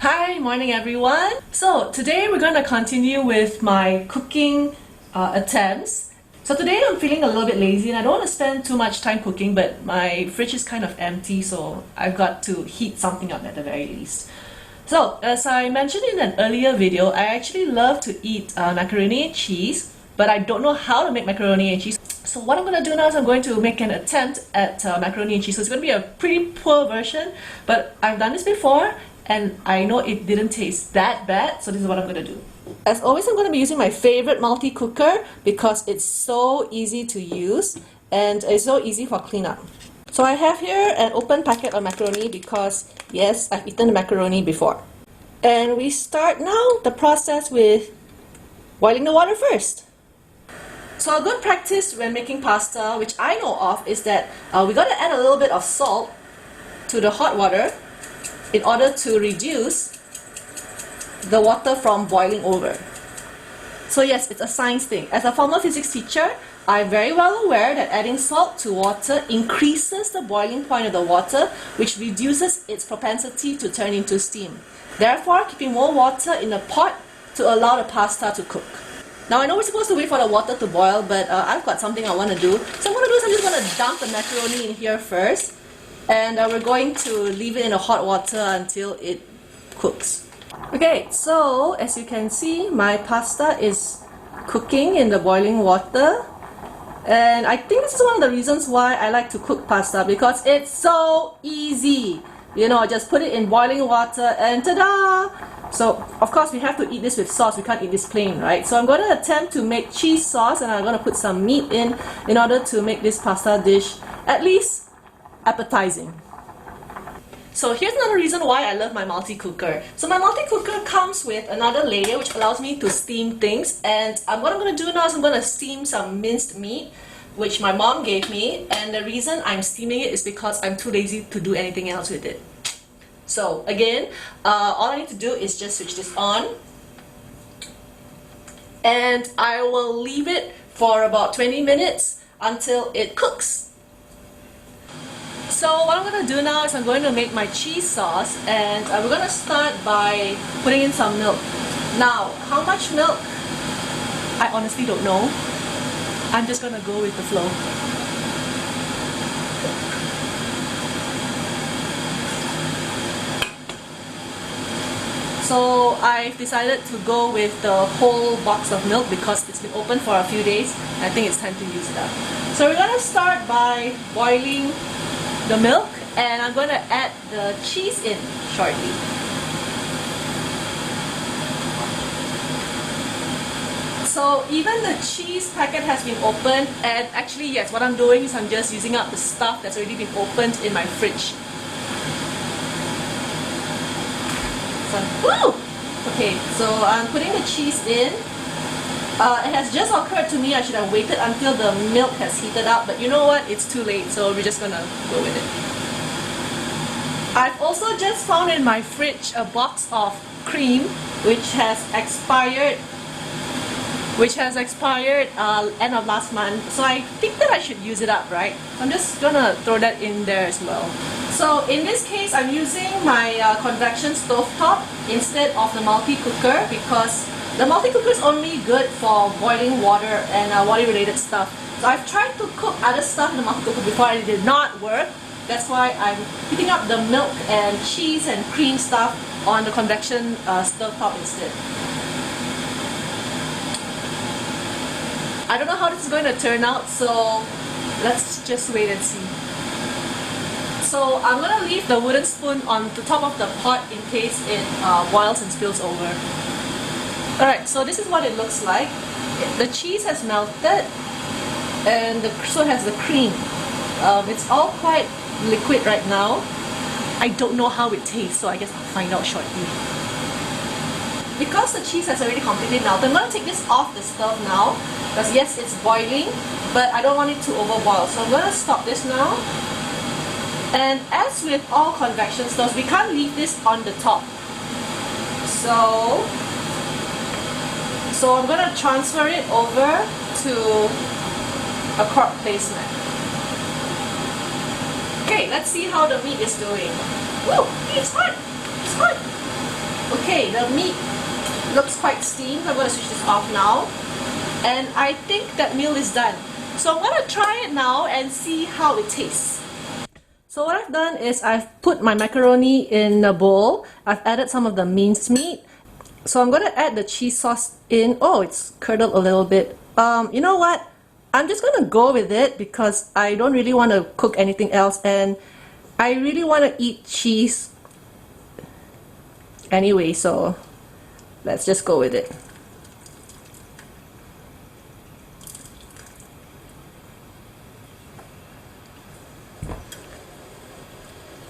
Hi, morning everyone. So today we're going to continue with my cooking attempts. So today I'm feeling a little bit lazy and I don't want to spend too much time cooking, but my fridge is kind of empty, so I've got to heat something up at the very least. So as I mentioned in an earlier video, I actually love to eat macaroni and cheese, but I don't know how to make macaroni and cheese. So what I'm going to do now is I'm going to make an attempt at macaroni and cheese. So it's going to be a pretty poor version, but I've done this before and I know it didn't taste that bad, so this is what I'm going to do. As always, I'm going to be using my favorite multi-cooker because it's so easy to use and it's so easy for cleanup. So I have here an open packet of macaroni because, yes, I've eaten the macaroni before. And we start now the process with boiling the water first. So a good practice when making pasta, which I know of, is that we got to add a little bit of salt to the hot water in order to reduce the water from boiling over. So yes, it's a science thing. As a former physics teacher, I'm very well aware that adding salt to water increases the boiling point of the water, which reduces its propensity to turn into steam, therefore keeping more water in the pot to allow the pasta to cook. Now I know we're supposed to wait for the water to boil, but I've got something I want to do. So what I'm going to do is I'm just going to dump the macaroni in here first, and we're going to leave it in the hot water until it cooks. Okay, so as you can see, my pasta is cooking in the boiling water, and I think this is one of the reasons why I like to cook pasta, because it's so easy. You know, just put it in boiling water and ta-da! So of course we have to eat this with sauce, we can't eat this plain, right? So I'm going to attempt to make cheese sauce, and I'm going to put some meat in order to make this pasta dish at least appetizing. So here's another reason why I love my multi-cooker. So my multi-cooker comes with another layer which allows me to steam things, and what I'm going to do now is I'm going to steam some minced meat which my mom gave me, and the reason I'm steaming it is because I'm too lazy to do anything else with it. So again, all I need to do is just switch this on, and I will leave it for about 20 minutes until it cooks. So what I'm going to do now is I'm going to make my cheese sauce, and we're going to start by putting in some milk. Now, how much milk? I honestly don't know. I'm just going to go with the flow. So I've decided to go with the whole box of milk because it's been open for a few days. I think it's time to use it up. So we're going to start by boiling the milk, and I'm going to add the cheese in shortly. So even the cheese packet has been opened, and actually yes, what I'm doing is I'm just using up the stuff that's already been opened in my fridge. Okay, so I'm putting the cheese in. It has just occurred to me I should have waited until the milk has heated up, but you know what? It's too late, so we're just gonna go with it. I've also just found in my fridge a box of cream which has expired end of last month, so I think that I should use it up, right? So I'm just gonna throw that in there as well. So in this case, I'm using my convection stovetop instead of the multi-cooker, because the multi-cooker is only good for boiling water and water-related stuff. So I've tried to cook other stuff in the multi-cooker before and it did not work. That's why I'm heating up the milk and cheese and cream stuff on the convection stovetop instead. I don't know how this is going to turn out, so let's just wait and see. So I'm going to leave the wooden spoon on the top of the pot in case it boils and spills over. Alright, so this is what it looks like. The cheese has melted, and so has the cream. It's all quite liquid right now. I don't know how it tastes, so I guess I'll find out shortly. Because the cheese has already completely melted, I'm going to take this off the stove now, because yes, it's boiling, but I don't want it to overboil. So I'm going to stop this now. And as with all convection stoves, we can't leave this on the top. So I'm going to transfer it over to a cork placemat. Okay, let's see how the meat is doing. Woo! It's hot! It's hot! Okay, the meat looks quite steamed. I'm going to switch this off now. And I think that meal is done. So I'm going to try it now and see how it tastes. So what I've done is I've put my macaroni in a bowl. I've added some of the minced meat. So I'm going to add the cheese sauce in. Oh, it's curdled a little bit. You know what? I'm just going to go with it because I don't really want to cook anything else, and I really want to eat cheese anyway, so let's just go with it.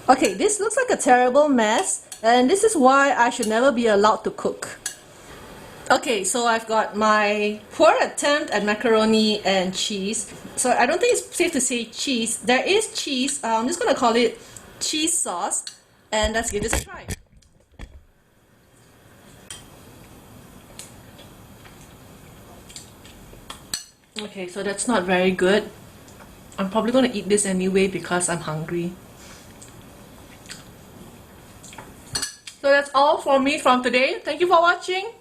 Okay, this looks like a terrible mess, and this is why I should never be allowed to cook. Okay, so I've got my poor attempt at macaroni and cheese. So I don't think it's safe to say cheese. There is cheese. I'm just going to call it cheese sauce, and let's give this a try. Okay, so that's not very good. I'm probably going to eat this anyway because I'm hungry. So that's all for me from today. Thank you for watching.